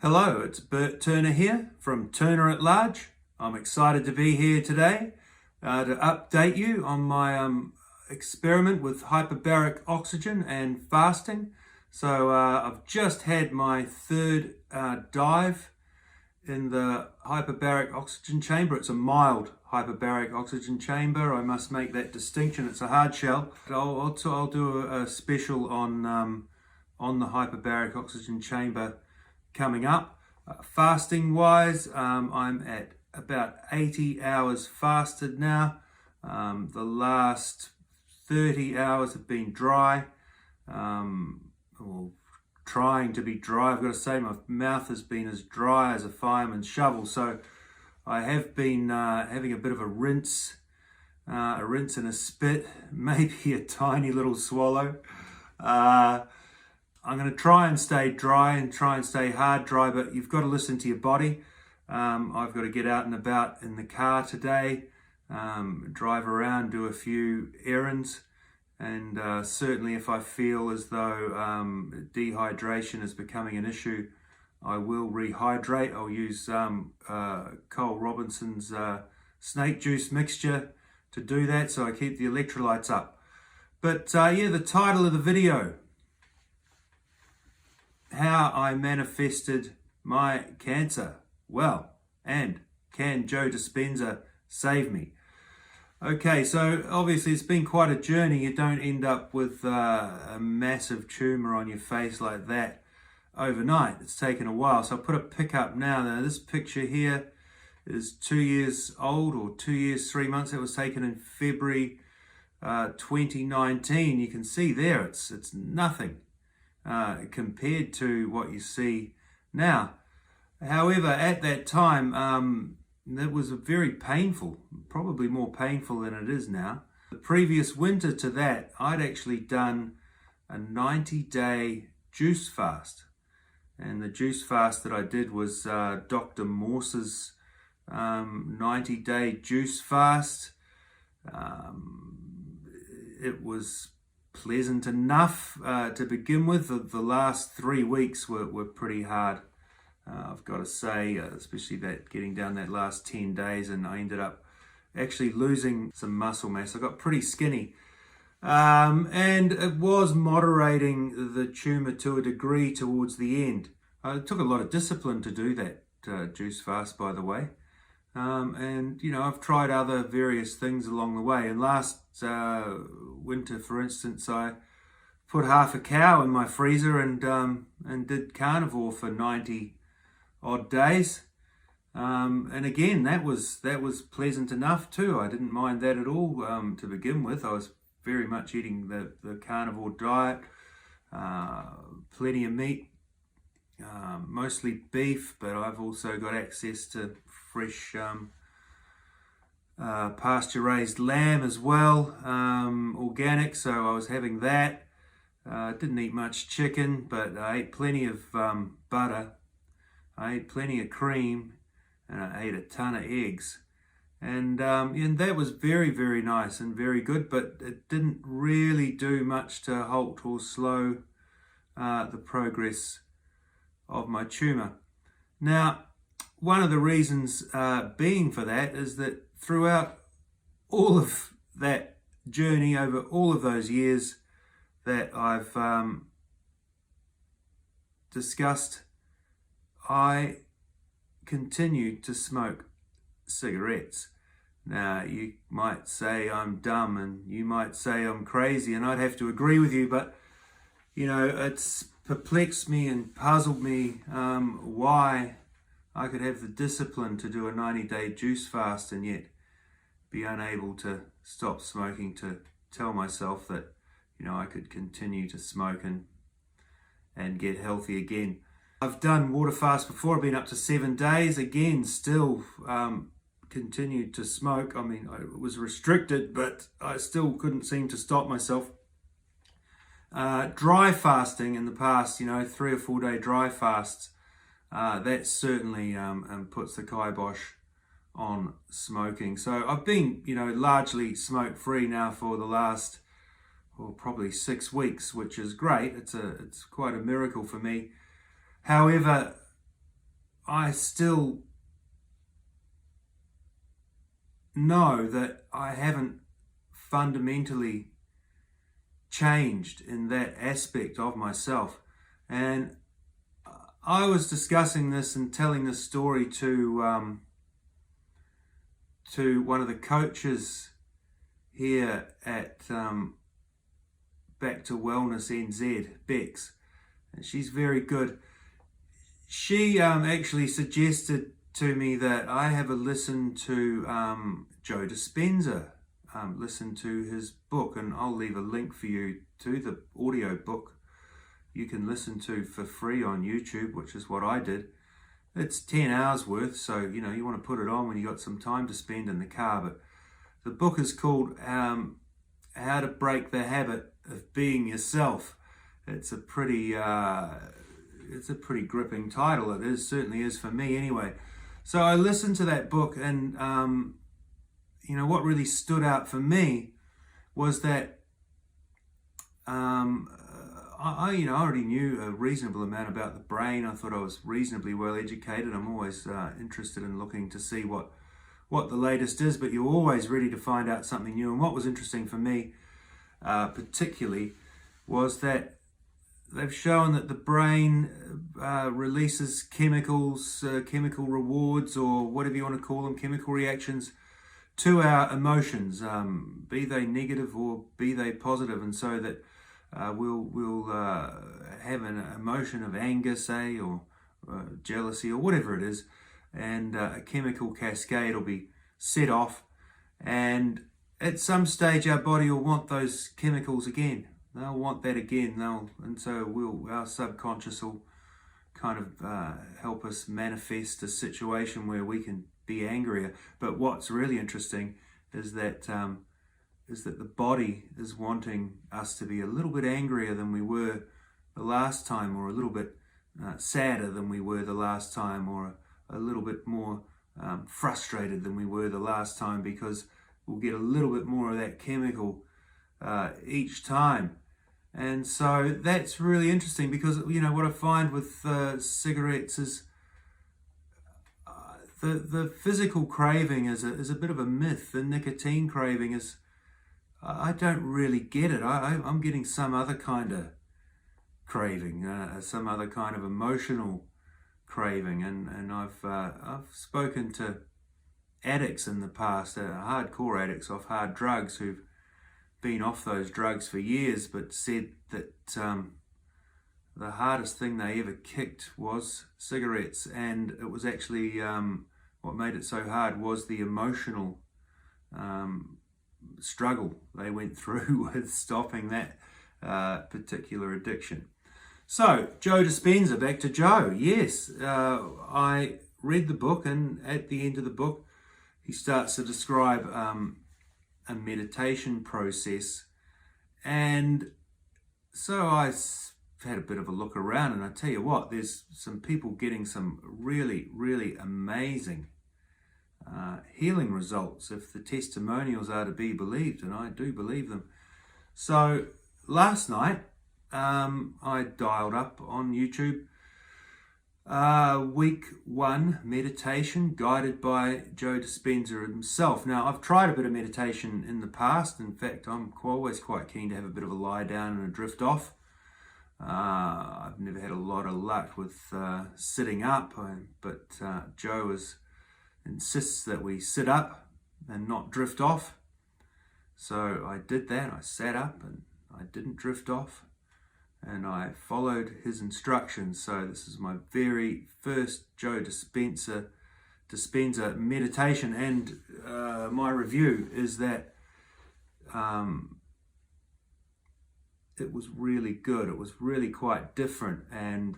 Hello, it's Bert Turner here from Turner at Large. I'm excited to be here today to update you on my experiment with hyperbaric oxygen and fasting. So I've just had my third dive in the hyperbaric oxygen chamber. It's a mild hyperbaric oxygen chamber. I must make that distinction. It's a hard shell. I'll do a special on the hyperbaric oxygen chamber coming up. Fasting wise, I'm at about 80 hours fasted now. The last 30 hours have been dry, or trying to be dry. I've got to say my mouth has been as dry as a fireman's shovel, so I have been having a bit of a rinse and a spit, maybe a tiny little swallow. I'm going to try and stay dry and try and stay hard dry, but you've got to listen to your body. I've got to get out and about in the car today, drive around, do a few errands, and certainly if I feel as though dehydration is becoming an issue, I will rehydrate. I'll use Cole Robinson's snake juice mixture to do that, so I keep the electrolytes up. But yeah, the title of the video: How I Manifested My Cancer. Well, and can Joe Dispenza save me? Okay, so obviously it's been quite a journey. You don't end up with a massive tumor on your face like that overnight. It's taken a while. So I'll put a pic up now. Now this picture here is 2 years old, or 2 years, 3 months. It was taken in February 2019. You can see there it's nothing compared to what you see now. However, at that time, that was very painful, probably more painful than it is now. The previous winter to that, I'd actually done a 90-day juice fast. And the juice fast that I did was Dr. Morse's 90-day juice fast. It was pleasant enough to begin with. The last 3 weeks were pretty hard, I've got to say, especially that getting down that last 10 days, and I ended up actually losing some muscle mass. I got pretty skinny, and it was moderating the tumor to a degree towards the end. It took a lot of discipline to do that juice fast, by the way. And you know, I've tried other various things along the way. And last winter, for instance, I put half a cow in my freezer and did carnivore for 90 odd days. And again, that was pleasant enough too. I didn't mind that at all to begin with. I was very much eating the carnivore diet, plenty of meat, mostly beef, but I've also got access to fresh pasture-raised lamb as well, organic, so I was having that. Didn't eat much chicken, but I ate plenty of butter, I ate plenty of cream, and I ate a ton of eggs. And that was very, very nice and very good, but it didn't really do much to halt or slow the progress of my tumor. Now, one of the reasons being for that is that throughout all of that journey, over all of those years that I've discussed, I continued to smoke cigarettes. Now, you might say I'm dumb, and you might say I'm crazy, and I'd have to agree with you, but you know, it's perplexed me and puzzled me why I could have the discipline to do a 90-day juice fast and yet be unable to stop smoking, to tell myself that, you know, I could continue to smoke and get healthy again. I've done water fast before. I've been up to 7 days. Again, still continued to smoke. I mean, I was restricted, but I still couldn't seem to stop myself. Dry fasting in the past, you know, 3 or 4 day dry fasts, that certainly puts the kibosh on smoking. So I've been, you know, largely smoke free now for the last, well, probably 6 weeks, which is great. It's quite a miracle for me. However, I still know that I haven't fundamentally changed in that aspect of myself. And I was discussing this and telling this story to one of the coaches here at Back to Wellness NZ, Bex, and she's very good. She actually suggested to me that I have a listen to Joe Dispenza, listen to his book, and I'll leave a link for you to the audio book you can listen to for free on YouTube, which is what I did. It's 10 hours worth, so you know you want to put it on when you got some time to spend in the car. But the book is called How to Break the Habit of Being Yourself. It's a pretty gripping title. It certainly is for me anyway. So I listened to that book, and you know what really stood out for me was that I already knew a reasonable amount about the brain. I thought I was reasonably well educated. I'm always interested in looking to see what the latest is, but you're always ready to find out something new. And what was interesting for me particularly was that they've shown that the brain releases chemicals, chemical rewards, or whatever you want to call them, chemical reactions to our emotions, be they negative or be they positive, and so that we'll have an emotion of anger, say, or jealousy, or whatever it is, and a chemical cascade will be set off, and at some stage our body will want those chemicals again. They'll want that again. And so our subconscious will kind of help us manifest a situation where we can be angrier. But what's really interesting is that the body is wanting us to be a little bit angrier than we were the last time, or a little bit sadder than we were the last time, or a little bit more frustrated than we were the last time, because we'll get a little bit more of that chemical each time. And so that's really interesting, because you know what I find with cigarettes is the physical craving is a bit of a myth. The nicotine craving is, I don't really get it. I'm getting some other kind of craving, some other kind of emotional craving, and I've spoken to addicts in the past, hardcore addicts off hard drugs who've been off those drugs for years, but said that the hardest thing they ever kicked was cigarettes, and it was actually what made it so hard was the emotional struggle they went through with stopping that particular addiction. So, Joe Dispenza, back to Joe. Yes, I read the book, and at the end of the book, he starts to describe a meditation process. And so I had a bit of a look around, and I tell you what, there's some people getting some really, really amazing healing results, if the testimonials are to be believed, and I do believe them. So last night, I dialed up on YouTube week 1 meditation guided by Joe Dispenza himself. Now, I've tried a bit of meditation in the past. In fact, I'm always quite keen to have a bit of a lie down and a drift off. I've never had a lot of luck with sitting up, but Joe insists that we sit up and not drift off. So I did that. I sat up and I didn't drift off, and I followed his instructions. So this is my very first Joe Dispenza meditation, and my review is that it was really good. It was really quite different, and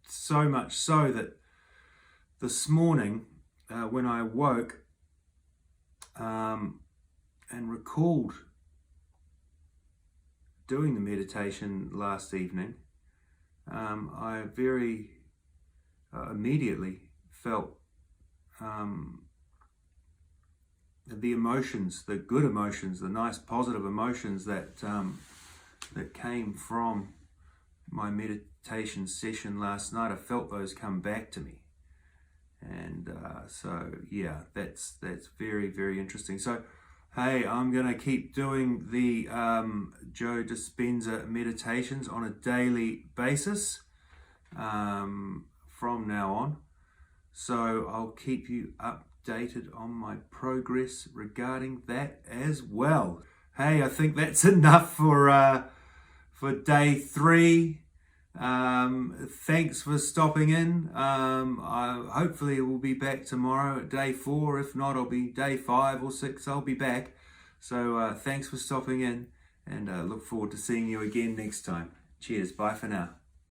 so much so that this morning when I woke and recalled doing the meditation last evening, I very immediately felt the emotions, the good emotions, the nice positive emotions that came from my meditation session last night, I felt those come back to me. And so yeah, that's very, very interesting. So hey, I'm going to keep doing the Joe Dispenza meditations on a daily basis from now on. So I'll keep you updated on my progress regarding that as well. Hey, I think that's enough for day 3. Thanks for stopping in. Hopefully we'll be back tomorrow at day 4. If not, I'll be day 5 or 6. I'll be back. So thanks for stopping in, and look forward to seeing you again next time. Cheers. Bye for now.